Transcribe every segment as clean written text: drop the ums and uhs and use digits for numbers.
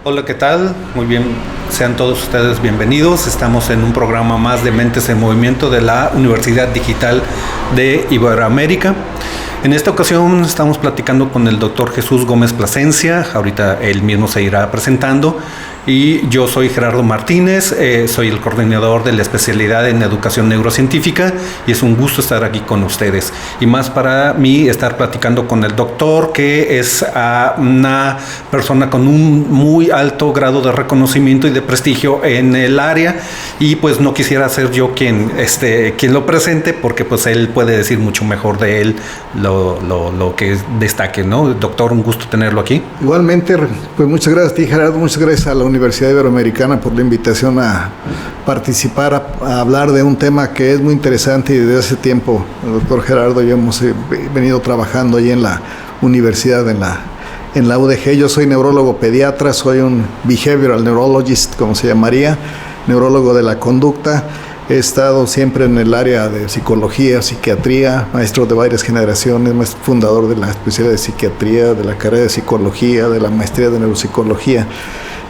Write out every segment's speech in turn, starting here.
Hola, ¿qué tal? Muy bien, sean todos ustedes bienvenidos. Estamos en un programa más de Mentes en Movimiento de la Universidad Digital de Iberoamérica. En esta ocasión estamos platicando con el doctor Jesús Gómez Plasencia. Ahorita él mismo se irá presentando. Y yo soy Gerardo Martínez, soy el coordinador de la especialidad en educación neurocientífica y es un gusto estar aquí con ustedes. Y más para mí estar platicando con el doctor, que es una persona con un muy alto grado de reconocimiento y de prestigio en el área, y pues no quisiera ser yo quien lo presente, porque pues él puede decir mucho mejor de él lo que destaque, ¿no? Doctor, un gusto tenerlo aquí. Igualmente, pues muchas gracias a ti, Gerardo, muchas gracias a la Universidad Iberoamericana por la invitación a participar, a hablar de un tema que es muy interesante y desde hace tiempo el doctor Gerardo y yo hemos venido trabajando allí en la universidad, en la UDG. Yo soy neurólogo pediatra, soy un behavioral neurologist, como se llamaría, neurólogo de la conducta. He estado siempre en el área de psicología, psiquiatría, maestro de varias generaciones, fundador de la especialidad de psiquiatría, de la carrera de psicología, de la maestría de neuropsicología.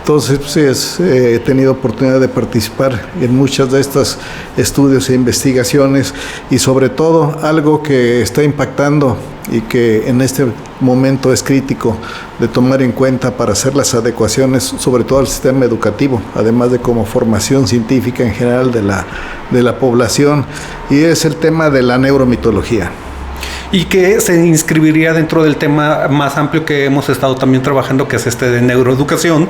Entonces, pues, he tenido oportunidad de participar en muchos de estos estudios e investigaciones, y sobre todo algo que está impactando y que en este momento es crítico de tomar en cuenta para hacer las adecuaciones, sobre todo al sistema educativo, además de como formación científica en general de la población, y es el tema de la neuromitología. Y que se inscribiría dentro del tema más amplio que hemos estado también trabajando, que es de neuroeducación,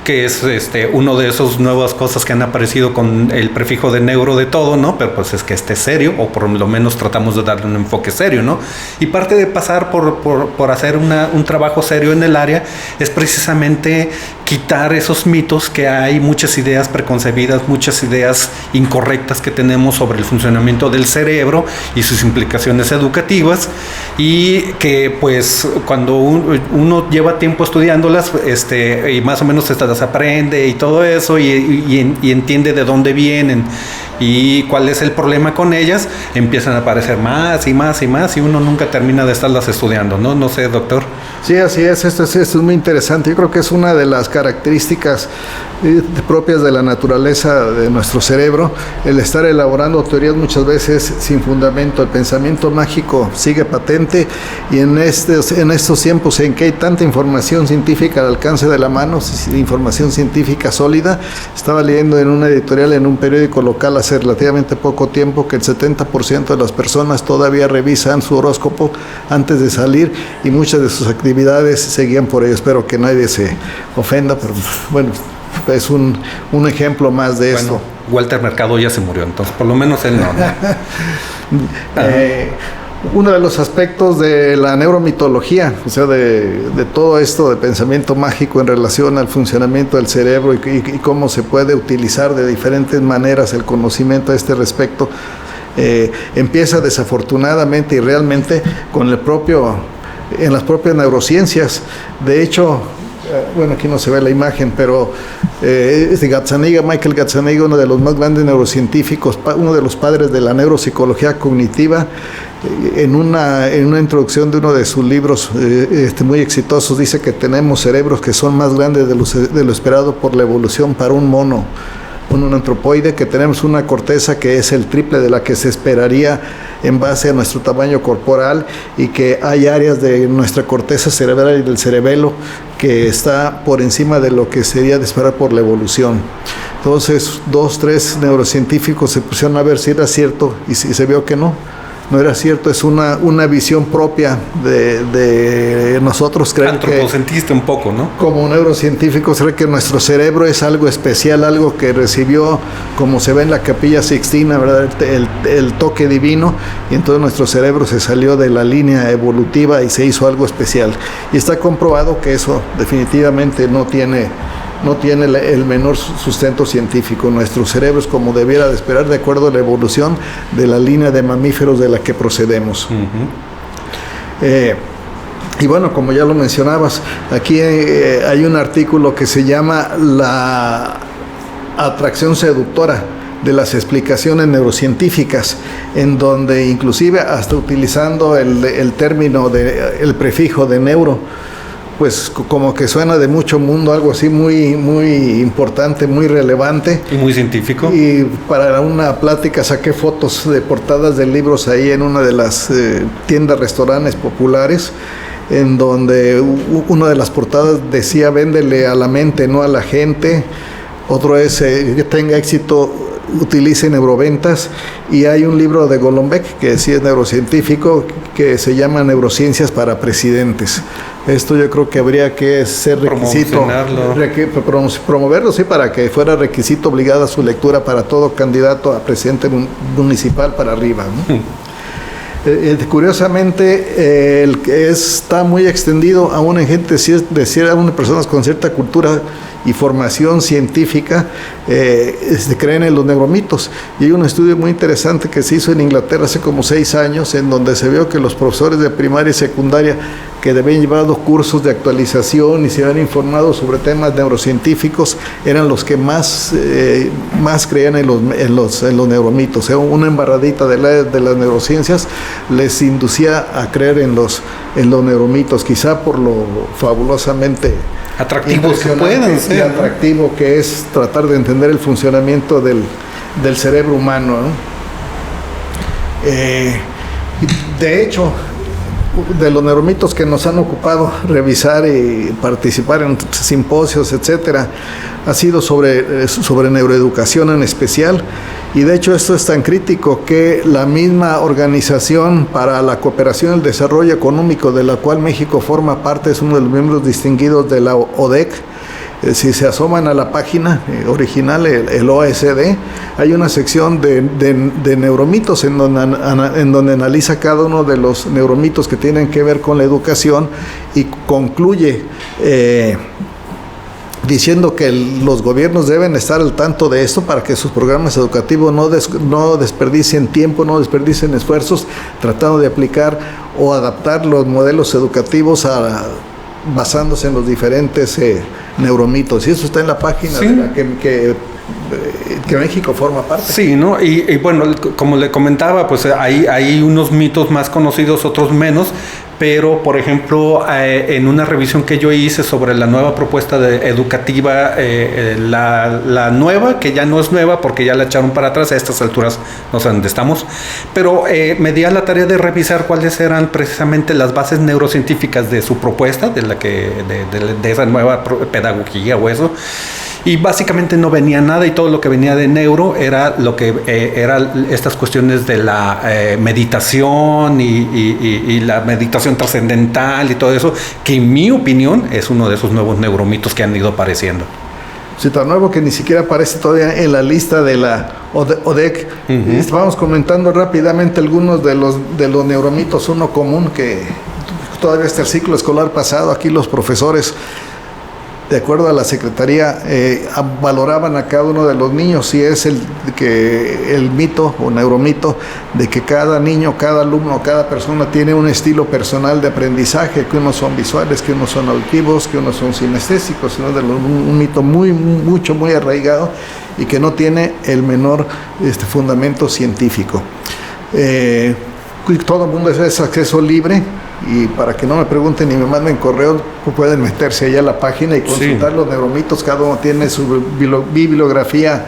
que es uno de esas nuevas cosas que han aparecido con el prefijo de neuro de todo, ¿no? Pero pues es que es serio, o por lo menos tratamos de darle un enfoque serio, ¿no? Y parte de pasar por hacer un trabajo serio en el área es precisamente quitar esos mitos que hay, muchas ideas preconcebidas, muchas ideas incorrectas que tenemos sobre el funcionamiento del cerebro y sus implicaciones educativas, y que pues cuando uno lleva tiempo estudiándolas, y más o menos las aprende y todo eso, y entiende de dónde vienen y cuál es el problema con ellas, empiezan a aparecer más y más y más, y uno nunca termina de estarlas estudiando, ¿no? No sé, doctor. Sí, así es. Esto es muy interesante. Yo creo que es una de las características propias de la naturaleza de nuestro cerebro, el estar elaborando teorías muchas veces sin fundamento. El pensamiento mágico sigue patente, y en estos tiempos en que hay tanta información científica al alcance de la mano, información científica sólida, estaba leyendo en una editorial en un periódico local hace relativamente poco tiempo que el 70% de las personas todavía revisan su horóscopo antes de salir, y muchas de sus actividades seguían por ello. Espero que nadie se ofenda, pero bueno, es un ejemplo más de esto. Walter Mercado ya se murió, entonces por lo menos él no. Uno de los aspectos de la neuromitología, o sea, de todo esto de pensamiento mágico en relación al funcionamiento del cerebro y cómo se puede utilizar de diferentes maneras el conocimiento a este respecto, empieza desafortunadamente y realmente en las propias neurociencias. De hecho, bueno, aquí no se ve la imagen, pero es de Gazzaniga, Michael Gazzaniga, uno de los más grandes neurocientíficos, uno de los padres de la neuropsicología cognitiva. En una introducción de uno de sus libros muy exitosos, dice que tenemos cerebros que son más grandes de lo esperado por la evolución para un mono, un antropoide, que tenemos una corteza que es el triple de la que se esperaría en base a nuestro tamaño corporal, y que hay áreas de nuestra corteza cerebral y del cerebelo que está por encima de lo que sería de esperar por la evolución. Entonces, 3 neurocientíficos se pusieron a ver si era cierto, y si se vio que no era cierto. Es una visión propia de nosotros, creo. Antropocentista un poco, ¿no? Como neurocientíficos, creo que nuestro cerebro es algo especial, algo que recibió, como se ve en la Capilla Sixtina, ¿verdad?, el toque divino, y entonces nuestro cerebro se salió de la línea evolutiva y se hizo algo especial. Y está comprobado que eso definitivamente no tiene el menor sustento científico. Nuestro cerebro es como debiera de esperar, de acuerdo a la evolución de la línea de mamíferos de la que procedemos. Y bueno, como ya lo mencionabas, aquí hay un artículo que se llama La atracción seductora de las explicaciones neurocientíficas, en donde inclusive hasta utilizando el término el prefijo de neuro, pues como que suena de mucho mundo, algo así muy, muy importante, muy relevante. Y muy científico. Y para una plática saqué fotos de portadas de libros ahí en una de las tiendas, restaurantes populares, en donde una de las portadas decía: véndele a la mente, no a la gente. Otro es que tenga éxito, utilice neuroventas. Y hay un libro de Golombek, que sí es neurocientífico, que se llama Neurociencias para Presidentes. Esto yo creo que habría que ser requisito, promoverlo, sí, para que fuera requisito obligado a su lectura para todo candidato a presidente municipal para arriba, ¿no? Curiosamente, el que está muy extendido aún en gente, aún en personas con cierta cultura y formación científica, creen en los neuromitos. Y hay un estudio muy interesante que se hizo en Inglaterra hace como 6 años, en donde se vio que los profesores de primaria y secundaria que debían llevar los cursos de actualización y se habían informado sobre temas neurocientíficos eran los que más creían en los neuromitos. Una embarradita de las neurociencias les inducía a creer en los neuromitos, quizá por lo fabulosamente atractivos que pueden ser, y atractivo que es tratar de entender el funcionamiento del cerebro humano, ¿no? De hecho, de los neuromitos que nos han ocupado revisar y participar en simposios, etcétera, ha sido sobre neuroeducación en especial. Y de hecho esto es tan crítico que la misma Organización para la Cooperación y el Desarrollo Económico, de la cual México forma parte, es uno de los miembros distinguidos de la ODEC. Si se asoman a la página original, el OECD, hay una sección de neuromitos en donde analiza cada uno de los neuromitos que tienen que ver con la educación y concluye diciendo que los gobiernos deben estar al tanto de esto para que sus programas educativos no desperdicien tiempo, no desperdicien esfuerzos tratando de aplicar o adaptar los modelos educativos basándose en los diferentes neuromitos. Y eso está en la página, sí, de la que México forma parte. Sí, ¿no? Y bueno, como le comentaba, pues hay unos mitos más conocidos, otros menos, pero por ejemplo, en una revisión que yo hice sobre la nueva propuesta educativa, la nueva, que ya no es nueva porque ya la echaron para atrás, a estas alturas no sé dónde estamos, pero me di a la tarea de revisar cuáles eran precisamente las bases neurocientíficas de su propuesta, de esa nueva pedagogía o eso. Y básicamente no venía nada, y todo lo que venía de neuro era lo que era estas cuestiones de la meditación y la meditación trascendental y todo eso, que en mi opinión es uno de esos nuevos neuromitos que han ido apareciendo. Sí, tan nuevo que ni siquiera aparece todavía en la lista de la ODEC. Uh-huh. Vamos comentando rápidamente algunos de los neuromitos. Uno común que todavía el ciclo escolar pasado, aquí los profesores, de acuerdo a la Secretaría, valoraban a cada uno de los niños, y es el mito o neuromito de que cada niño, cada alumno, cada persona tiene un estilo personal de aprendizaje, que unos son visuales, que unos son auditivos, que unos son sinestésicos, un mito muy arraigado y que no tiene el menor fundamento científico. Todo el mundo es acceso libre, y para que no me pregunten ni me manden correo, pueden meterse allá a la página y consultar, sí, los neuromitos. Cada uno tiene su bibliografía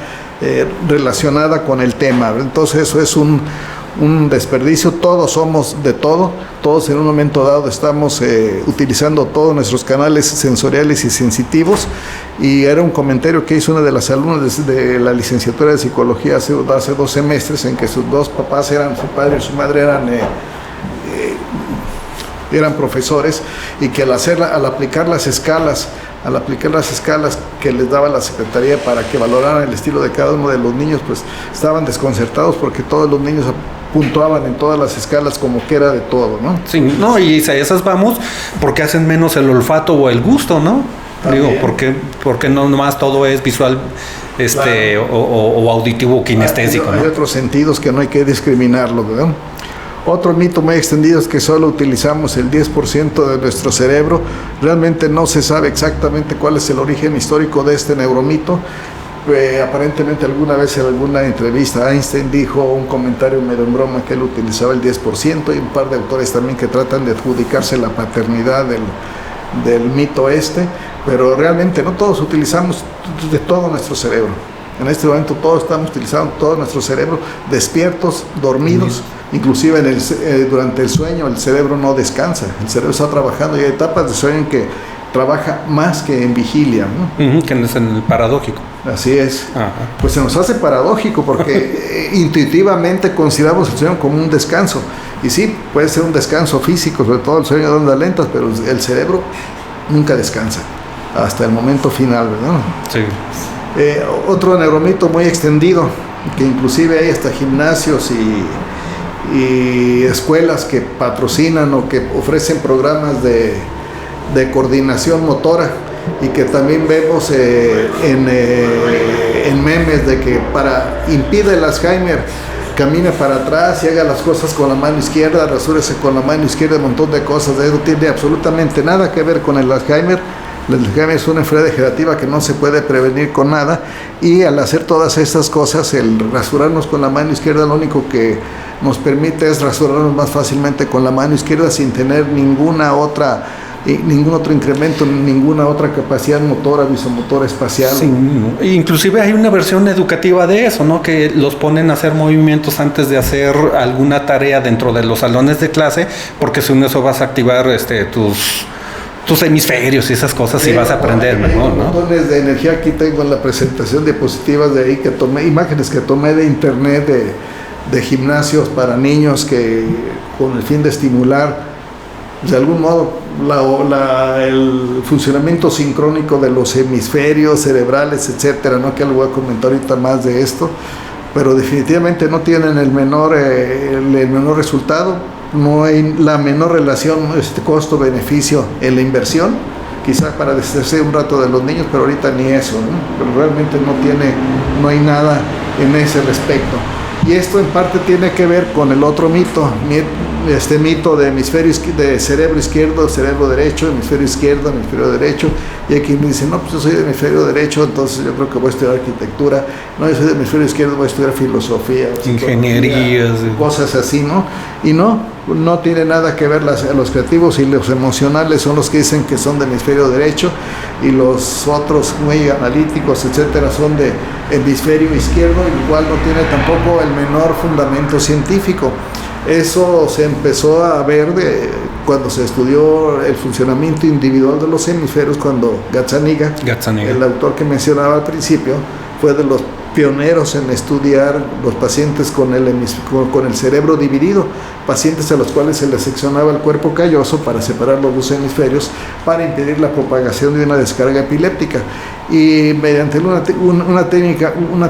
relacionada con el tema. Entonces eso es un desperdicio. Todos somos de todo, todos en un momento dado estamos utilizando todos nuestros canales sensoriales y sensitivos. Y era un comentario que hizo una de las alumnas de la licenciatura de psicología hace 2 semestres, en que sus 2 papás su padre y su madre eran profesores, y que al aplicar las escalas que les daba la Secretaría para que valoraran el estilo de cada uno de los niños, pues estaban desconcertados porque todos los niños puntuaban en todas las escalas como que era de todo, ¿no? Sí, no, y a esas vamos porque hacen menos el olfato o el gusto, ¿no? También. Digo, porque no nomás todo es visual, claro, o auditivo o kinestésico, hay ¿no? otros sentidos que no hay que discriminarlos, ¿verdad? Otro mito muy extendido es que solo utilizamos el 10% de nuestro cerebro. Realmente no se sabe exactamente cuál es el origen histórico de este neuromito. Aparentemente alguna vez en alguna entrevista Einstein dijo un comentario medio en broma que él utilizaba el 10%, y un par de autores también que tratan de adjudicarse la paternidad del mito pero realmente no todos utilizamos de todo nuestro cerebro. En este momento todos estamos utilizando todo nuestro cerebro, despiertos, dormidos, inclusive durante el sueño el cerebro no descansa, el cerebro está trabajando y hay etapas de sueño en que trabaja más que en vigilia, ¿no? Que es en el paradójico. Así es. Ajá. Pues se nos hace paradójico porque intuitivamente consideramos el sueño como un descanso. Y sí, puede ser un descanso físico, sobre todo el sueño de ondas lentas, pero el cerebro nunca descansa hasta el momento final, ¿verdad? Sí. Otro neuromito muy extendido, que inclusive hay hasta gimnasios y escuelas que patrocinan o que ofrecen programas de coordinación motora, y que también vemos en memes de que impide el Alzheimer, camine para atrás y haga las cosas con la mano izquierda, rasúrese con la mano izquierda, un montón de cosas. Eso no tiene absolutamente nada que ver con el Alzheimer. El Alzheimer es una enfermedad degenerativa que no se puede prevenir con nada, y al hacer todas estas cosas, el rasurarnos con la mano izquierda lo único que nos permite es rasurarnos más fácilmente con la mano izquierda sin tener ningún otro incremento, ninguna otra capacidad motora, visomotora, espacial. Sí, inclusive hay una versión educativa de eso, ¿no? Que los ponen a hacer movimientos antes de hacer alguna tarea dentro de los salones de clase, porque según eso vas a activar tus hemisferios y esas cosas, y vas a aprender mejor, ¿no? Montones de energía. Aquí tengo en la presentación diapositivas de ahí que tomé, imágenes que tomé de internet de gimnasios para niños, que con el fin de estimular de algún modo el funcionamiento sincrónico de los hemisferios cerebrales, etcétera, ¿no? Que voy a comentar ahorita más de esto, pero definitivamente no tienen el menor resultado. No hay la menor relación costo-beneficio en la inversión, quizás para deshacerse un rato de los niños, pero ahorita ni eso, ¿no? Pero realmente no hay nada en ese respecto. Y esto en parte tiene que ver con el otro mito, este mito de de cerebro izquierdo, cerebro derecho, hemisferio izquierdo, hemisferio derecho. Y hay quien me dice, no, pues yo soy de hemisferio derecho, entonces yo creo que voy a estudiar arquitectura. No, yo soy de hemisferio izquierdo, voy a estudiar filosofía, ingeniería, cosas así, ¿no? Y no tiene nada que ver. Los creativos y los emocionales son los que dicen que son de hemisferio derecho, y los otros muy analíticos, etcétera, son de hemisferio izquierdo. Igual no tiene tampoco el menor fundamento científico. Eso se empezó a ver cuando se estudió el funcionamiento individual de los hemisferios, cuando Gazzaniga, el autor que mencionaba al principio, fue de los pioneros en estudiar los pacientes con el cerebro dividido, pacientes a los cuales se les seccionaba el cuerpo calloso para separar los dos hemisferios para impedir la propagación de una descarga epiléptica. Y mediante una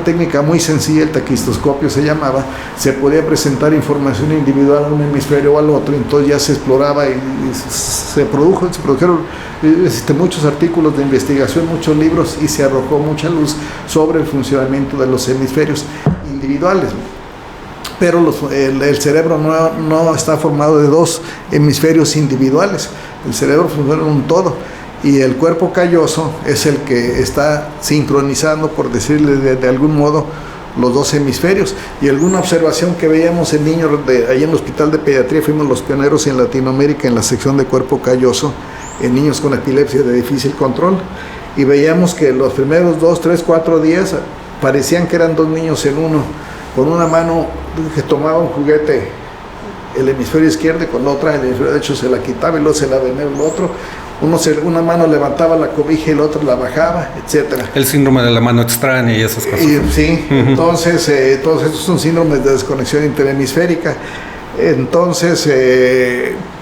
técnica muy sencilla, el taquistoscopio se llamaba, se podía presentar información individual a un hemisferio o al otro. Entonces ya se exploraba y se produjeron muchos artículos de investigación, muchos libros, y se arrojó mucha luz sobre el funcionamiento de los hemisferios individuales. Pero el cerebro no está formado de dos hemisferios individuales. El cerebro funciona en un todo, y el cuerpo calloso es el que está sincronizando, por decirle de algún modo, los dos hemisferios. Y alguna observación que veíamos en niños, allí en el Hospital de Pediatría, fuimos los pioneros en Latinoamérica en la sección de cuerpo calloso, en niños con epilepsia de difícil control, y veíamos que los primeros 2, 3, 4 días parecían que eran dos niños en uno. Con una mano que tomaba un juguete, el hemisferio izquierdo, y con la otra, el hemisferio derecho, se la quitaba y luego se la venía el otro. Una mano levantaba la cobija y la otra la bajaba, etcétera. El síndrome de la mano extraña y esas cosas. Sí, entonces todos estos son síndromes de desconexión interhemisférica. Entonces,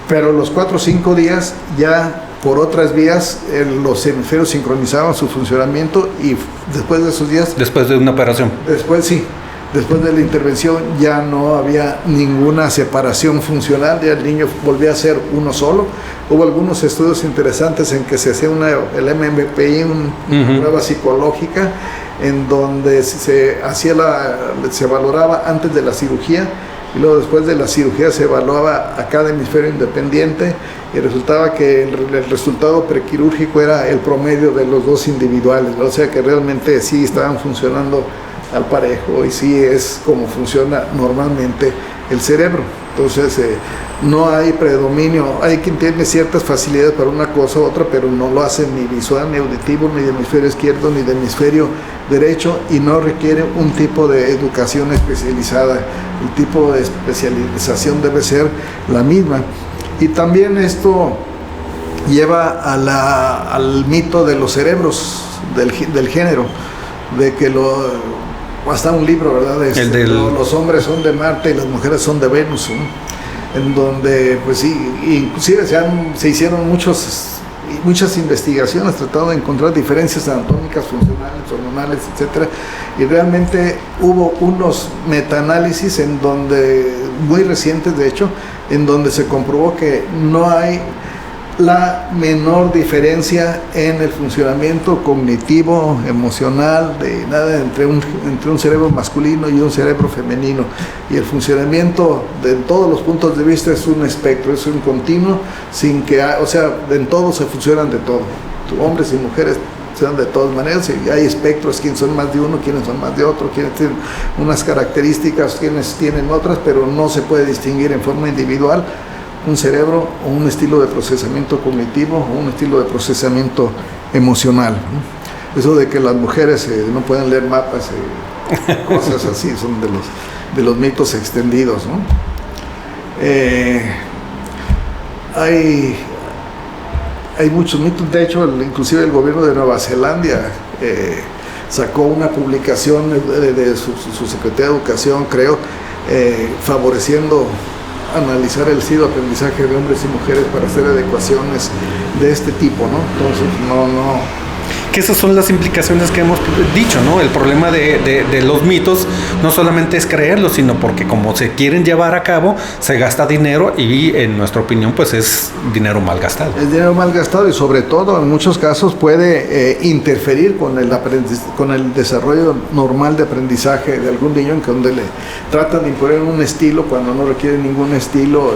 pero los 4 o 5 días ya por otras vías los hemisferios sincronizaban su funcionamiento, y después de esos días... Después de una operación. Después de la intervención ya no había ninguna separación funcional, ya el niño volvía a ser uno solo. Hubo algunos estudios interesantes en que se hacía el MMPI, una prueba psicológica, en donde se valoraba antes de la cirugía, y luego después de la cirugía se evaluaba a cada hemisferio independiente, y resultaba que el resultado prequirúrgico era el promedio de los dos individuales, ¿no? O sea que realmente sí estaban funcionando al parejo, y sí es como funciona normalmente el cerebro. Entonces, no hay predominio, hay quien tiene ciertas facilidades para una cosa u otra, pero no lo hace ni visual, ni auditivo, ni de hemisferio izquierdo, ni de hemisferio derecho, y no requiere un tipo de educación especializada. El tipo de especialización debe ser la misma. Y también esto lleva al mito de los cerebros del género, de que hasta un libro, ¿verdad? Los hombres son de Marte y las mujeres son de Venus, ¿no? En donde, pues sí, inclusive se hicieron muchas investigaciones tratando de encontrar diferencias anatómicas, funcionales, hormonales, etcétera, y realmente hubo unos metaanálisis en donde, muy recientes de hecho, en donde se comprobó que no hay la menor diferencia en el funcionamiento cognitivo, emocional, de nada entre un cerebro masculino y un cerebro femenino. Y el funcionamiento de todos los puntos de vista es un espectro, es un continuo, sin que, en todo se funcionan de todo. Hombres y mujeres sean de todas maneras, y hay espectros, quienes son más de uno, quienes son más de otro, quienes tienen unas características, quienes tienen otras, pero no se puede distinguir en forma individual un cerebro o un estilo de procesamiento cognitivo o un estilo de procesamiento emocional, ¿no? Eso de que las mujeres no pueden leer mapas, cosas así, son de los mitos extendidos, ¿no? Hay muchos mitos. De hecho, inclusive el gobierno de Nueva Zelanda sacó una publicación de su Secretaría de Educación, creo, favoreciendo analizar el estilo de aprendizaje de hombres y mujeres para hacer adecuaciones de este tipo, ¿no? Entonces, que esas son las implicaciones que hemos dicho, ¿no? El problema de los mitos no solamente es creerlos, sino porque como se quieren llevar a cabo, se gasta dinero y, en nuestra opinión, pues es dinero mal gastado. Es dinero mal gastado, y sobre todo en muchos casos puede interferir con el desarrollo normal de aprendizaje de algún niño, en donde le tratan de imponer un estilo cuando no requiere ningún estilo,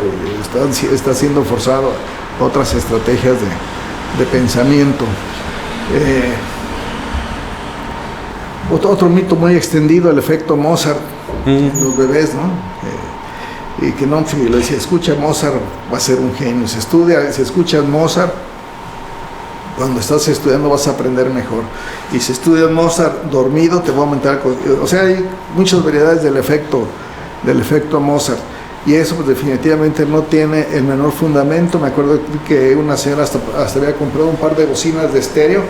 está siendo forzado a otras estrategias de pensamiento. Otro mito muy extendido, el efecto Mozart en los bebés, ¿no? Y que no, si le decía, escucha Mozart, va a ser un genio. Si escuchas Mozart, cuando estás estudiando vas a aprender mejor. Y si estudias Mozart dormido, te va a aumentar. O sea, hay muchas variedades del efecto Mozart. Y eso, pues, definitivamente no tiene el menor fundamento. Me acuerdo que una señora hasta había comprado un par de bocinas de estéreo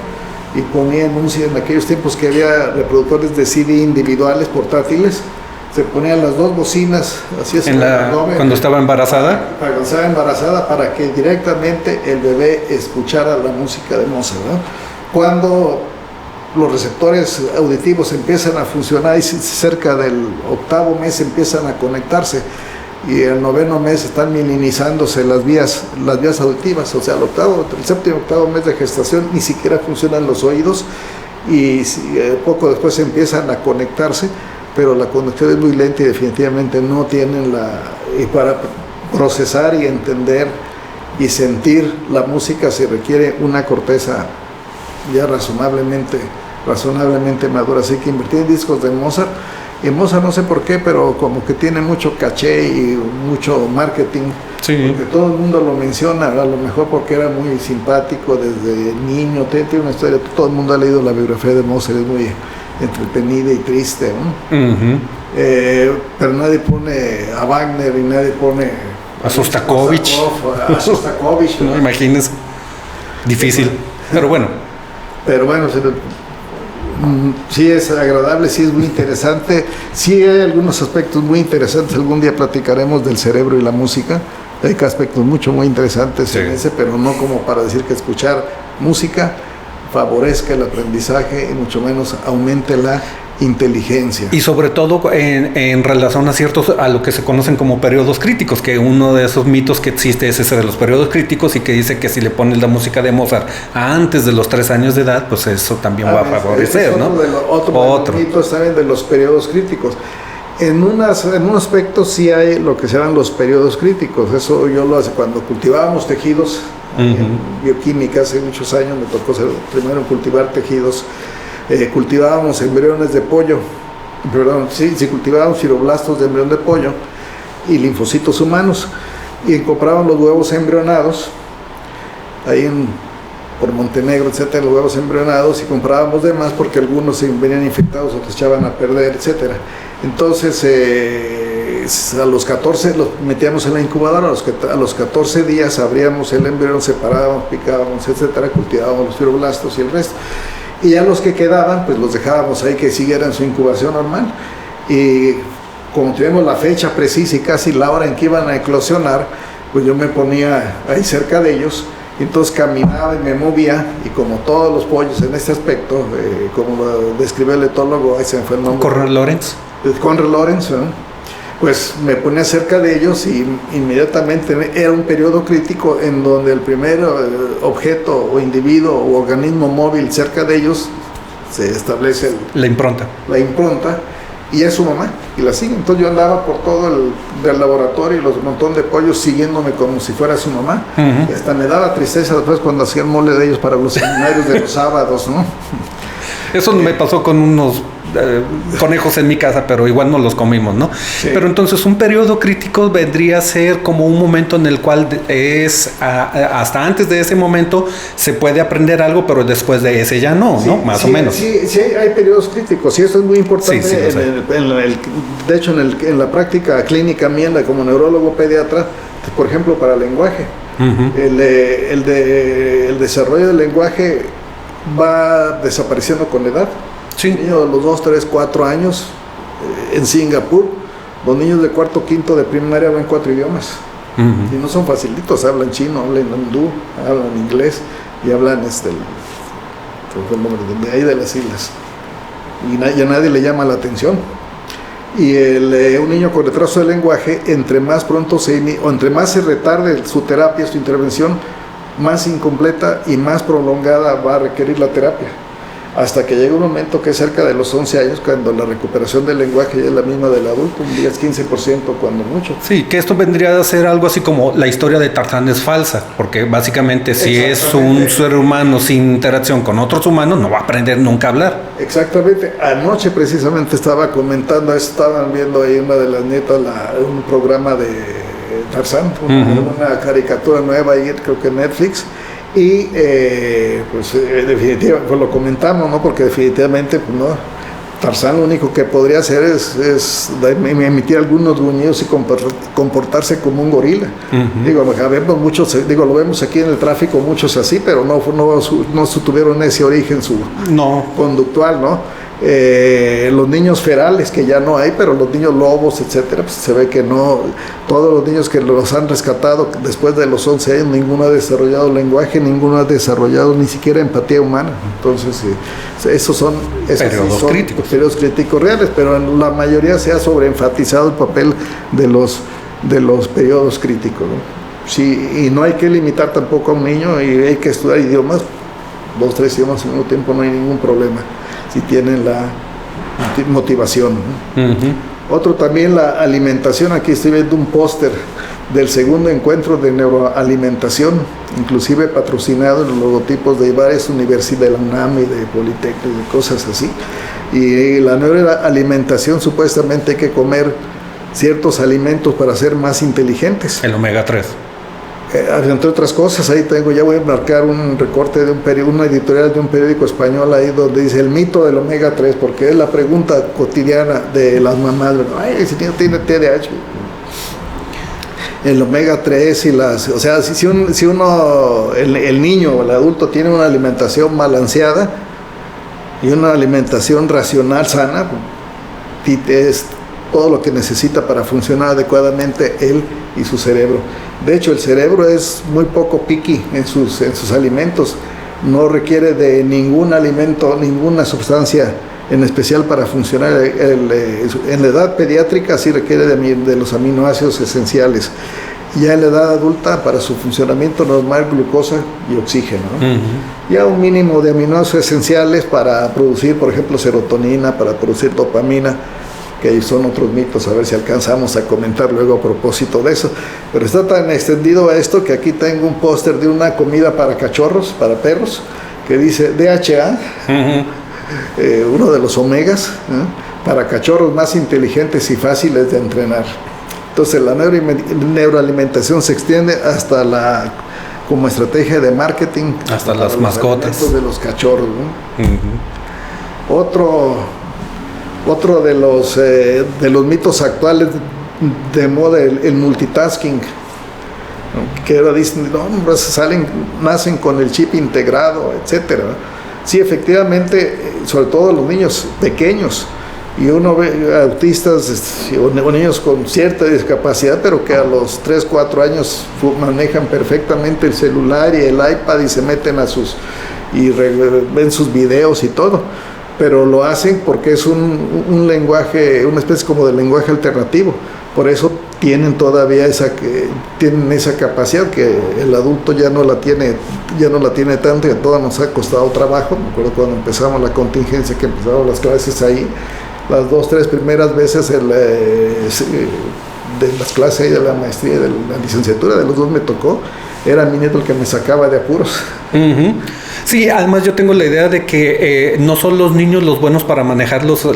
y ponía anuncios en aquellos tiempos que había reproductores de CD individuales, portátiles. Se ponían las dos bocinas, así es, cuando estaba embarazada. Cuando estaba embarazada, para que directamente el bebé escuchara la música de Mozart, ¿no? Cuando los receptores auditivos empiezan a funcionar y cerca del 8º mes empiezan a conectarse, y el 9º mes están minimizándose las vías auditivas, o sea, el 7º y 8º mes de gestación ni siquiera funcionan los oídos, y poco después empiezan a conectarse, pero la conexión es muy lenta y definitivamente no tienen y para procesar y entender y sentir la música se requiere una corteza ya razonablemente madura. Así que invertir en discos de Mozart, y Mozart no sé por qué, pero como que tiene mucho caché y mucho marketing, sí, porque todo el mundo lo menciona, a lo mejor porque era muy simpático desde niño, tiene una historia, todo el mundo ha leído la biografía de Mozart, es muy entretenida y triste, ¿no? Pero nadie pone a Wagner y nadie pone a Sostakovich, ¿no? Imagínese, difícil, pero bueno, sí es agradable, sí es muy interesante, sí hay algunos aspectos muy interesantes. Algún día platicaremos del cerebro y la música. Hay aspectos muy interesantes, sí, en ese, pero no como para decir que escuchar música favorezca el aprendizaje y mucho menos aumente la inteligencia. Y sobre todo en relación a lo que se conocen como periodos críticos, que uno de esos mitos que existe es ese de los periodos críticos, y que dice que si le pones la música de Mozart antes de los 3 años de edad, pues eso también va a favorecer, ¿no? Otro mitos también de los periodos críticos. En un aspecto sí hay lo que se llaman los periodos críticos. Eso yo lo hace cuando cultivábamos tejidos, en bioquímica hace muchos años me tocó ser primero en cultivar tejidos. Cultivábamos embriones de pollo, cultivábamos fibroblastos de embrión de pollo, y linfocitos humanos. Y compraban los huevos embrionados, ahí por Montenegro, etcétera, los huevos embrionados, y comprábamos de más porque algunos venían infectados, otros echaban a perder, etcétera. Entonces, a los 14 los metíamos en la incubadora, a los 14 días abríamos el embrión, separábamos, picábamos, etcétera, cultivábamos los fibroblastos y el resto. Y ya los que quedaban, pues los dejábamos ahí que siguieran su incubación normal. Y como tuvimos la fecha precisa y casi la hora en que iban a eclosionar, pues yo me ponía ahí cerca de ellos, y entonces caminaba y me movía, y como todos los pollos en este aspecto, como lo describió el etólogo, ahí se me fue el nombre. Conrad Lorenz. Conrad Lorenz, ¿no? Pues me ponía cerca de ellos y inmediatamente era un periodo crítico en donde el primer objeto o individuo o organismo móvil cerca de ellos se establece la impronta. Y es su mamá, y la sigue. Entonces yo andaba por todo el laboratorio y los montón de pollos siguiéndome como si fuera su mamá. Y hasta me daba tristeza después cuando hacían mole de ellos para los seminarios de los sábados, ¿no? Eso me pasó con unos conejos en mi casa, pero igual no los comimos, ¿no? Sí. Pero entonces un periodo crítico vendría a ser como un momento en el cual hasta antes de ese momento se puede aprender algo, pero después de ese ya no, ¿no? Más o menos. Sí, hay periodos críticos, y eso es muy importante. De hecho, en la práctica clínica mía, como neurólogo pediatra, por ejemplo, para el lenguaje, el desarrollo del lenguaje va desapareciendo con la edad. Sí. Niños de los 2, 3, 4 años en Singapur, los niños de cuarto, quinto de primaria hablan 4 idiomas. Y no son facilitos, hablan chino, hablan hindú, hablan inglés y hablan de ahí de las islas. Y a nadie le llama la atención. Y un niño con retraso de lenguaje, entre más se retarde su terapia, su intervención, más incompleta y más prolongada va a requerir la terapia, hasta que llega un momento que es cerca de los 11 años, cuando la recuperación del lenguaje ya es la misma del adulto, un 10-15% cuando mucho. Sí, que esto vendría a ser algo así como la historia de Tarzán es falsa, porque básicamente si es un ser humano sin interacción con otros humanos, no va a aprender nunca a hablar. Exactamente. Anoche precisamente estaba comentando, estaban viendo ahí una de las nietas, un programa de Tarzán, una caricatura nueva ahí, creo que en Netflix, y definitivamente pues lo comentamos, ¿no? Porque definitivamente pues, no, Tarzán lo único que podría hacer es emitir algunos gruñidos y comportarse como un gorila. Vemos muchos, lo vemos aquí en el tráfico, muchos así, pero no tuvieron ese origen conductual, ¿no? Los niños ferales, que ya no hay, pero los niños lobos, etcétera, pues se ve que no, todos los niños que los han rescatado después de los 11 años, ninguno ha desarrollado lenguaje, ninguno ha desarrollado ni siquiera empatía humana. Entonces, esos son periodos críticos reales, pero en la mayoría se ha sobreenfatizado el papel de los periodos críticos, ¿no? Sí, y no hay que limitar tampoco a un niño, y hay que estudiar idiomas, 2, 3 idiomas al mismo tiempo, no hay ningún problema, si tienen la motivación, ¿no? Otro también, la alimentación. Aquí estoy viendo un póster del segundo encuentro de neuroalimentación, inclusive patrocinado en los logotipos de varias universidades, de la UNAM y de Politécnico y cosas así. Y la neuroalimentación, supuestamente hay que comer ciertos alimentos para ser más inteligentes. El omega 3. Entre otras cosas, ahí ya voy a marcar un recorte de una editorial de un periódico español ahí donde dice el mito del omega 3, porque es la pregunta cotidiana de las mamás, ¿verdad? Ay, si tiene TDAH. El omega 3 o sea, si el niño o el adulto tiene una alimentación balanceada y una alimentación racional, sana, es todo lo que necesita para funcionar adecuadamente él y su cerebro. De hecho, el cerebro es muy poco picky en sus alimentos, no requiere de ningún alimento, ninguna sustancia en especial para funcionar. En la edad pediátrica sí requiere de los aminoácidos esenciales. Ya en la edad adulta, para su funcionamiento normal, glucosa y oxígeno, ¿no? Ya un mínimo de aminoácidos esenciales para producir, por ejemplo, serotonina, para producir dopamina, que son otros mitos, a ver si alcanzamos a comentar luego a propósito de eso. Pero está tan extendido a esto que aquí tengo un póster de una comida para cachorros, para perros, que dice DHA, uno de los omegas, para cachorros más inteligentes y fáciles de entrenar. Entonces la neuroalimentación se extiende hasta como estrategia de marketing. Hasta las mascotas. De los cachorros, ¿no? Uh-huh. Otro de los mitos actuales de moda, el multitasking, ¿no? Que ahora dicen, no, nacen con el chip integrado, etcétera. Sí, efectivamente, sobre todo los niños pequeños, y uno ve autistas o niños con cierta discapacidad, pero que a los 3, 4 años manejan perfectamente el celular y el iPad y se meten ven sus videos y todo, pero lo hacen porque es un lenguaje, una especie como de lenguaje alternativo. Por eso tienen todavía esa capacidad que el adulto ya no la tiene tanto, y a todos nos ha costado trabajo. Me acuerdo cuando empezamos la contingencia, que empezamos las clases ahí, las 2, 3 primeras veces de las clases ahí de la maestría y de la licenciatura, de los dos me tocó, era mi nieto el que me sacaba de apuros. Uh-huh. Sí, además yo tengo la idea de que no son los niños los buenos para manejar los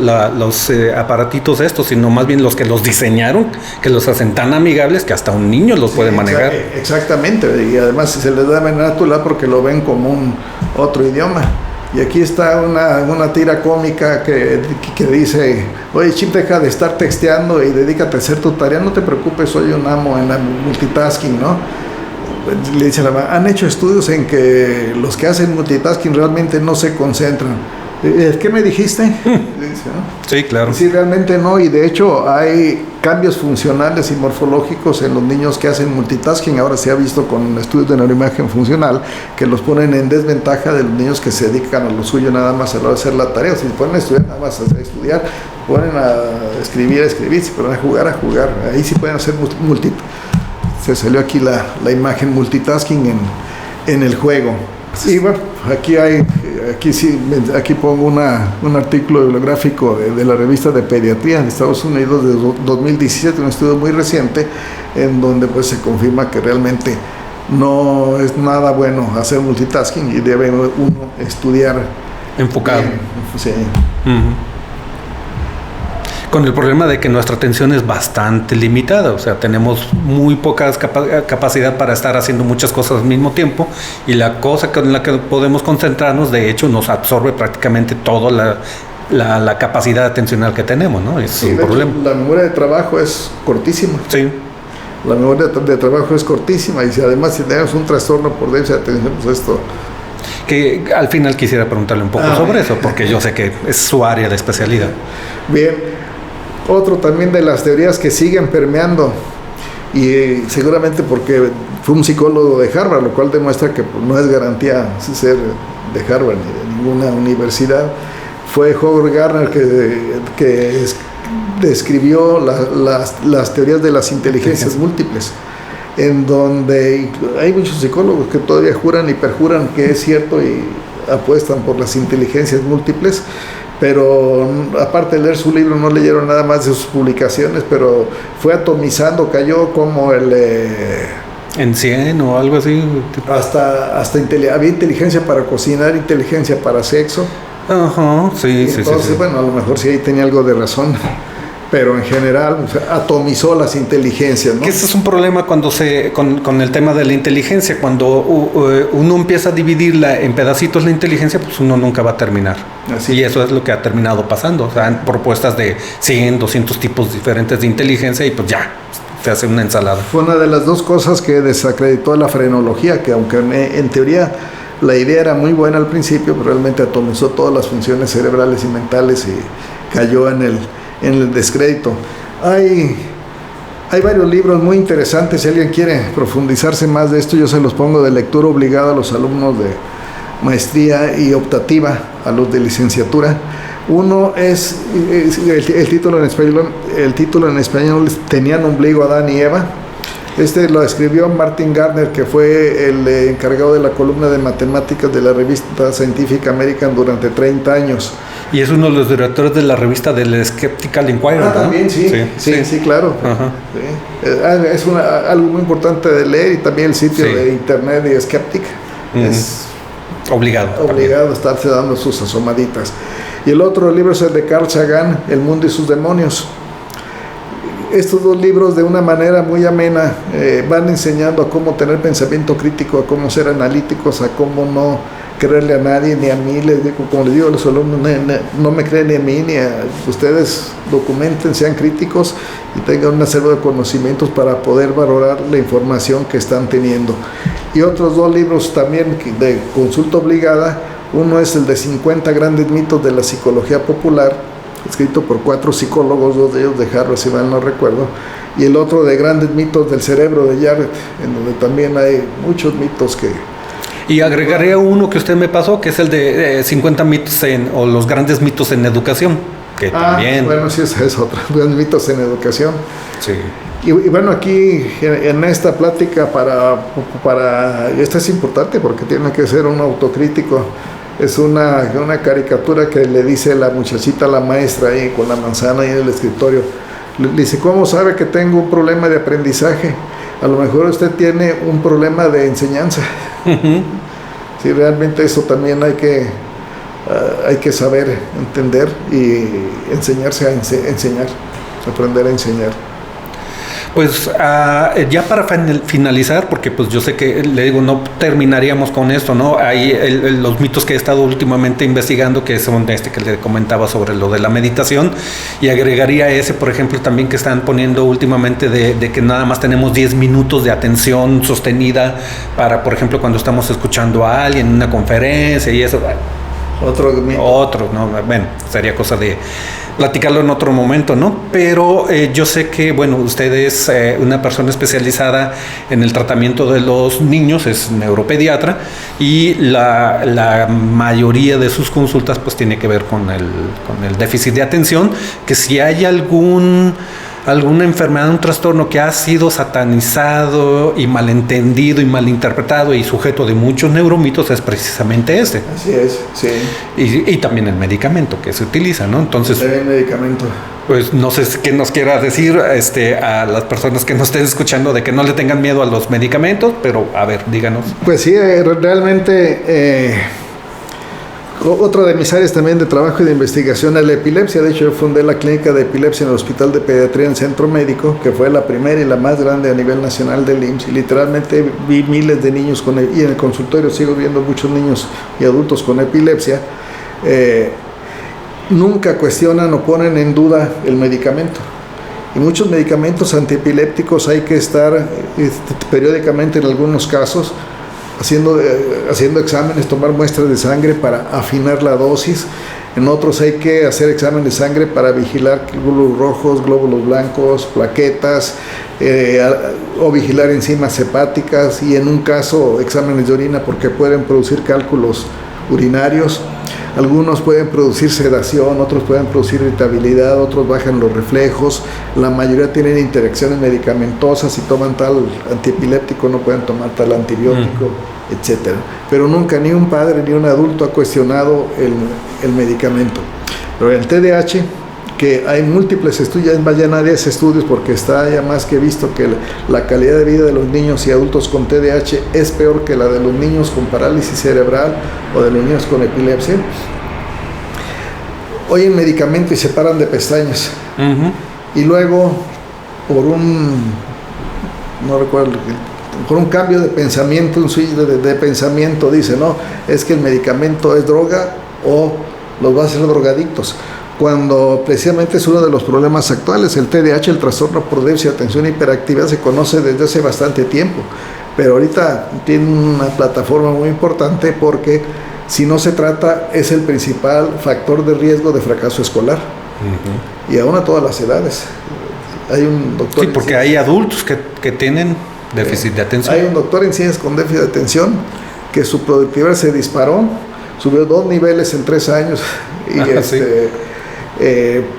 aparatitos estos, sino más bien los que los diseñaron, que los hacen tan amigables que hasta un niño los puede manejar. Exactamente, y además se les da manera natural porque lo ven como otro idioma. Y aquí está una tira cómica que dice, oye, Chip, deja de estar texteando y dedícate a hacer tu tarea, no te preocupes, soy un amo en la multitasking, ¿no? Le dice la mamá, han hecho estudios en que los que hacen multitasking realmente no se concentran. ¿Qué me dijiste? Dice, ¿no? Sí, claro. Sí, realmente no, y de hecho hay cambios funcionales y morfológicos en los niños que hacen multitasking. Ahora se ha visto con estudios de neuroimagen funcional que los ponen en desventaja de los niños que se dedican a lo suyo nada más a la hora de hacer la tarea. Si se ponen a estudiar nada más a estudiar, ponen a escribir, si ponen a jugar, ahí sí pueden hacer multitasking. Se salió aquí la imagen multitasking en el juego. Y bueno, aquí pongo un artículo bibliográfico de la revista de pediatría de Estados Unidos de 2017, un estudio muy reciente, en donde pues se confirma que realmente no es nada bueno hacer multitasking y debe uno estudiar enfocado. Bien. Sí. Uh-huh. Con el problema de que nuestra atención es bastante limitada, o sea, tenemos muy poca capacidad para estar haciendo muchas cosas al mismo tiempo, y la cosa con la que podemos concentrarnos, de hecho, nos absorbe prácticamente toda la capacidad atencional que tenemos, ¿no? Es un problema. La memoria de trabajo es cortísima. Sí. La memoria de trabajo es cortísima, y si además si tenemos un trastorno por déficit de atención, pues esto... Que al final quisiera preguntarle un poco sobre eso, porque yo sé que es su área de especialidad. Bien. Otro también de las teorías que siguen permeando, y seguramente porque fue un psicólogo de Harvard, lo cual demuestra que no es garantía ser de Harvard ni de ninguna universidad, fue Howard Gardner que describió las teorías de las inteligencias múltiples, en donde hay muchos psicólogos que todavía juran y perjuran que es cierto y apuestan por las inteligencias múltiples. Pero aparte de leer su libro, no leyeron nada más de sus publicaciones, pero fue atomizando, cayó como en 100 o algo así. Hasta había inteligencia para cocinar, inteligencia para sexo. Ajá, sí. Entonces, bueno, a lo mejor sí ahí tenía algo de razón. Pero en general, o sea, atomizó las inteligencias, ¿no? Que ese es un problema cuando con el tema de la inteligencia. Cuando uno empieza a dividirla en pedacitos la inteligencia, pues uno nunca va a terminar. Así. Y eso es lo que ha terminado pasando. O sea, han propuestas de 100, 200 tipos diferentes de inteligencia y pues ya, se hace una ensalada. Fue una de las dos cosas que desacreditó la frenología, que aunque en teoría la idea era muy buena al principio, pero realmente atomizó todas las funciones cerebrales y mentales y cayó en el descrédito. Hay varios libros muy interesantes. Si alguien quiere profundizarse más de esto, yo se los pongo de lectura obligada a los alumnos de maestría y optativa, a los de licenciatura. Uno es el título en español Tenían ombligo Adán y Eva. Lo escribió Martin Gardner, que fue el encargado de la columna de matemáticas de la revista Scientific American durante 30 años. Y es uno de los directores de la revista del Skeptical Inquirer, ¿no? También, sí, claro. Sí. Es algo muy importante de leer, y también el sitio de internet de Skeptic. Es obligado a estarse dando sus asomaditas. Y el otro libro es el de Carl Sagan, El mundo y sus demonios. estos dos libros de una manera muy amena van enseñando a cómo tener pensamiento crítico, a cómo ser analíticos, a cómo no creerle a nadie, ni a mí, les digo, como les digo a los alumnos, no me creen ni a mí, ni a ustedes. Documenten, sean críticos y tengan una serie de conocimientos para poder valorar la información que están teniendo. Y otros dos libros también de consulta obligada. Uno es el de 50 grandes mitos de la psicología popular, escrito por 4 psicólogos, 2 de ellos de Harvard, si mal no recuerdo, y el otro de grandes mitos del cerebro de Jarrett, en donde también hay muchos mitos que... Y agregaré uno que usted me pasó, que es el de 50 mitos o los grandes mitos en educación, que también... Bueno, sí, esa es otra, grandes mitos en educación. Sí. Y bueno, aquí en esta plática esto es importante porque tiene que ser un autocrítico. Es una caricatura que le dice la muchachita a la maestra ahí con la manzana ahí en el escritorio. Le dice, ¿cómo sabe que tengo un problema de aprendizaje? A lo mejor usted tiene un problema de enseñanza. Uh-huh. Sí, realmente eso también hay que saber entender y enseñarse a enseñar, aprender a enseñar. Pues ya para finalizar, porque pues yo sé que, le digo, no terminaríamos con esto, ¿no? Hay los mitos que he estado últimamente investigando, que son que le comentaba sobre lo de la meditación, y agregaría ese, por ejemplo, también que están poniendo últimamente de que nada más tenemos 10 minutos de atención sostenida para, por ejemplo, cuando estamos escuchando a alguien en una conferencia y eso. Otro, ¿no? Bueno, sería cosa de platicarlo en otro momento, ¿no? Pero yo sé que, bueno, usted es una persona especializada en el tratamiento de los niños, es neuropediatra, y la mayoría de sus consultas pues tiene que ver con el déficit de atención, que si hay alguna enfermedad, un trastorno que ha sido satanizado y malentendido y malinterpretado y sujeto de muchos neuromitos, es precisamente este. Así es, sí. Y también el medicamento que se utiliza, ¿no? Entonces, el medicamento. Pues no sé qué nos quiera decir a las personas que nos estén escuchando de que no le tengan miedo a los medicamentos, pero a ver, díganos. Pues sí, realmente... Otra de mis áreas también de trabajo y de investigación es la epilepsia. De hecho, yo fundé la clínica de epilepsia en el Hospital de Pediatría en Centro Médico, que fue la primera y la más grande a nivel nacional del IMSS. Y literalmente vi miles de niños y en el consultorio sigo viendo muchos niños y adultos con epilepsia. Nunca cuestionan o ponen en duda el medicamento. Y muchos medicamentos antiepilépticos hay que estar periódicamente en algunos casos haciendo exámenes, tomar muestras de sangre para afinar la dosis. En otros hay que hacer exámenes de sangre para vigilar glóbulos rojos, glóbulos blancos, plaquetas, o vigilar enzimas hepáticas, y en un caso exámenes de orina porque pueden producir cálculos urinarios. Algunos pueden producir sedación, otros pueden producir irritabilidad, otros bajan los reflejos. La mayoría tienen interacciones medicamentosas. Si toman tal antiepiléptico no pueden tomar tal antibiótico, etcétera. Pero nunca ni un padre ni un adulto ha cuestionado el medicamento. Pero el TDAH, que hay múltiples estudios, ya nadie hace estudios porque está ya más que visto que la calidad de vida de los niños y adultos con TDAH es peor que la de los niños con parálisis cerebral o de los niños con epilepsia. Oyen medicamento y se paran de pestañas. Uh-huh. Y luego, por un cambio de pensamiento, un switch de pensamiento, dice, no, es que el medicamento es droga o los va a hacer drogadictos. Cuando precisamente es uno de los problemas actuales. El TDAH, el trastorno por déficit de atención e hiperactividad, se conoce desde hace bastante tiempo, pero ahorita tiene una plataforma muy importante porque si no se trata es el principal factor de riesgo de fracaso escolar. Uh-huh. Y aún a todas las edades. Hay un doctor... Sí, porque hay adultos que tienen déficit de atención. Hay un doctor en ciencias con déficit de atención que su productividad se disparó, subió 2 niveles en 3 años y sí.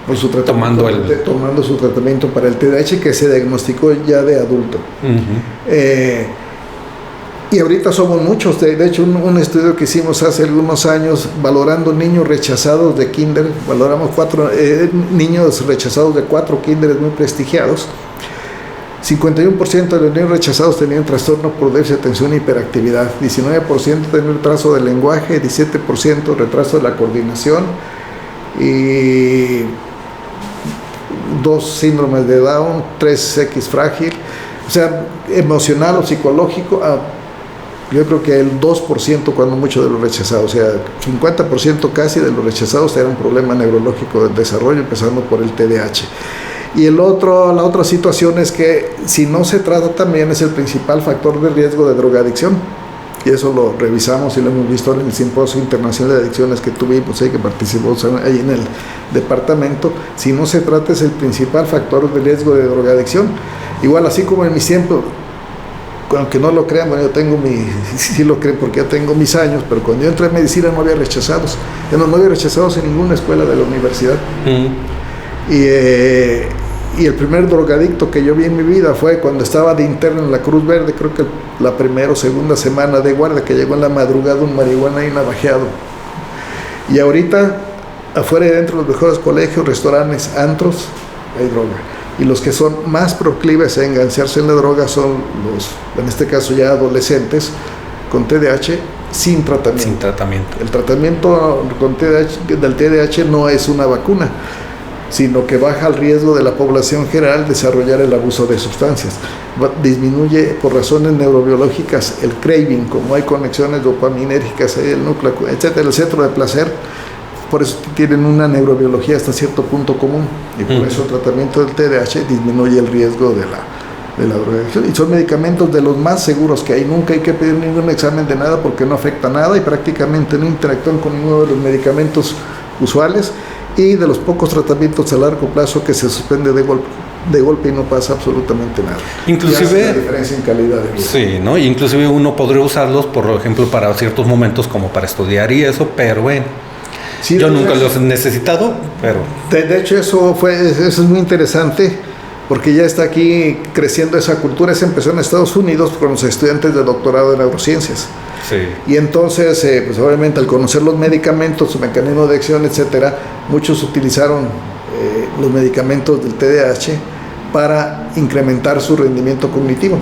Por su tratamiento, tomando su tratamiento para el TDAH, que se diagnosticó ya de adulto. Uh-huh. Y ahorita somos muchos. De hecho, un estudio que hicimos hace algunos años valorando niños rechazados de kinder, valoramos 4 niños rechazados de 4 kinderes muy prestigiados. 51% de los niños rechazados tenían trastorno por déficit de atención e hiperactividad, 19% tenían retraso del lenguaje, 17% retraso de la coordinación, y 2 síndromes de Down, 3X frágil, o sea, emocional o psicológico, yo creo que el 2% cuando mucho de los rechazados, o sea, 50% casi de los rechazados eran un problema neurológico del desarrollo, empezando por el TDAH. Y la otra situación es que si no se trata también es el principal factor de riesgo de drogadicción. Y eso lo revisamos y lo hemos visto en el Simposio Internacional de Adicciones que tuvimos, que participó ahí en el departamento. Si no se trata es el principal factor de riesgo de drogadicción. Igual así como en mis tiempos, aunque no lo crean, bueno, yo tengo sí lo creen porque ya tengo mis años, pero cuando yo entré en medicina no había rechazados. No había rechazados en ninguna escuela de la universidad. Y el primer drogadicto que yo vi en mi vida fue cuando estaba de interno en la Cruz Verde, creo que la primera o segunda semana de guardia, que llegó en la madrugada un marihuana y navajeado. Y ahorita, afuera y dentro de los mejores colegios, restaurantes, antros, hay droga. Y los que son más proclives a engancharse en la droga son los, en este caso ya adolescentes, con TDAH, sin tratamiento. Sin tratamiento. El tratamiento del TDAH no es una vacuna, sino que baja el riesgo de la población general desarrollar el abuso de sustancias. Disminuye por razones neurobiológicas el craving, como hay conexiones dopaminérgicas ahí del núcleo, etcétera, el centro de placer, por eso tienen una neurobiología hasta cierto punto común, y por eso el tratamiento del TDAH disminuye el riesgo de la drogadicción. Y son medicamentos de los más seguros que hay, nunca hay que pedir ningún examen de nada porque no afecta nada y prácticamente no interactúan con ninguno de los medicamentos usuales, y de los pocos tratamientos a largo plazo que se suspende de golpe y no pasa absolutamente nada. Inclusive la diferencia en calidad de vida. Sí, ¿no? Inclusive uno podría usarlos, por ejemplo, para ciertos momentos como para estudiar y eso, pero bueno, sí, yo nunca los he necesitado, pero... De hecho, eso es muy interesante, porque ya está aquí creciendo esa cultura. Eso empezó en Estados Unidos con los estudiantes de doctorado en neurociencias. Sí. Y entonces, pues obviamente al conocer los medicamentos, su mecanismo de acción, etcétera, muchos utilizaron los medicamentos del TDAH para incrementar su rendimiento cognitivo.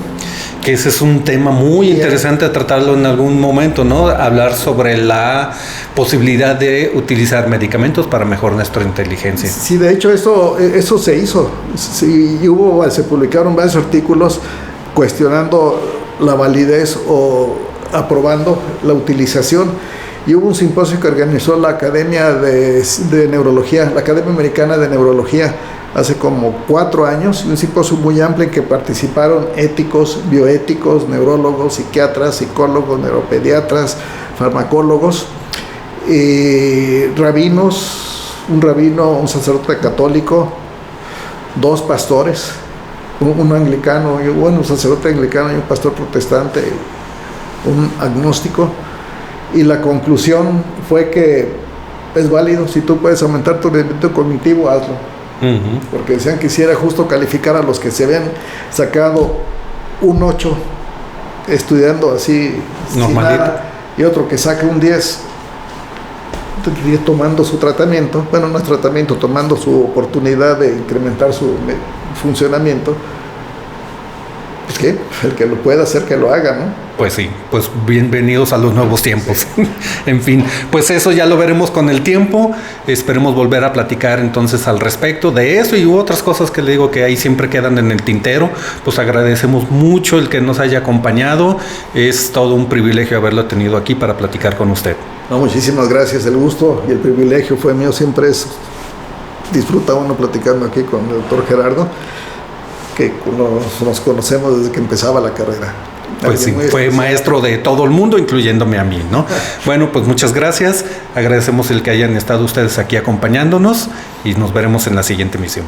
Que ese es un tema muy interesante a tratarlo en algún momento, ¿no? Hablar sobre la posibilidad de utilizar medicamentos para mejorar nuestra inteligencia. Sí, de hecho eso se hizo. Sí, se publicaron varios artículos cuestionando la validez o aprobando la utilización. Y hubo un simposio que organizó la Academia de Neurología, la Academia Americana de Neurología, hace como 4 años, un simposio muy amplio en que participaron éticos, bioéticos, neurólogos, psiquiatras, psicólogos, neuropediatras, farmacólogos, rabinos, un sacerdote católico, 2 pastores, un anglicano, un sacerdote anglicano y un pastor protestante, un agnóstico, y la conclusión fue que es válido, si tú puedes aumentar tu rendimiento cognitivo, hazlo. Porque decían que quisiera justo calificar a los que se habían sacado un 8 estudiando así normalito, y otro que saca un 10 tomando su tratamiento, bueno, no es tratamiento, tomando su oportunidad de incrementar su funcionamiento. Pues que el que lo pueda hacer, que lo haga, ¿no? Pues sí, pues bienvenidos a los nuevos tiempos. Sí. En fin, pues eso ya lo veremos con el tiempo. Esperemos volver a platicar entonces al respecto de eso y otras cosas que le digo que ahí siempre quedan en el tintero. Pues agradecemos mucho el que nos haya acompañado. Es todo un privilegio haberlo tenido aquí para platicar con usted. No, muchísimas gracias. El gusto y el privilegio fue mío. Siempre disfruta uno platicando aquí con el doctor Gerardo, que nos conocemos desde que empezaba la carrera. Pues sí, fue maestro de todo el mundo, incluyéndome a mí, ¿no? Bueno, pues muchas gracias. Agradecemos el que hayan estado ustedes aquí acompañándonos y nos veremos en la siguiente emisión.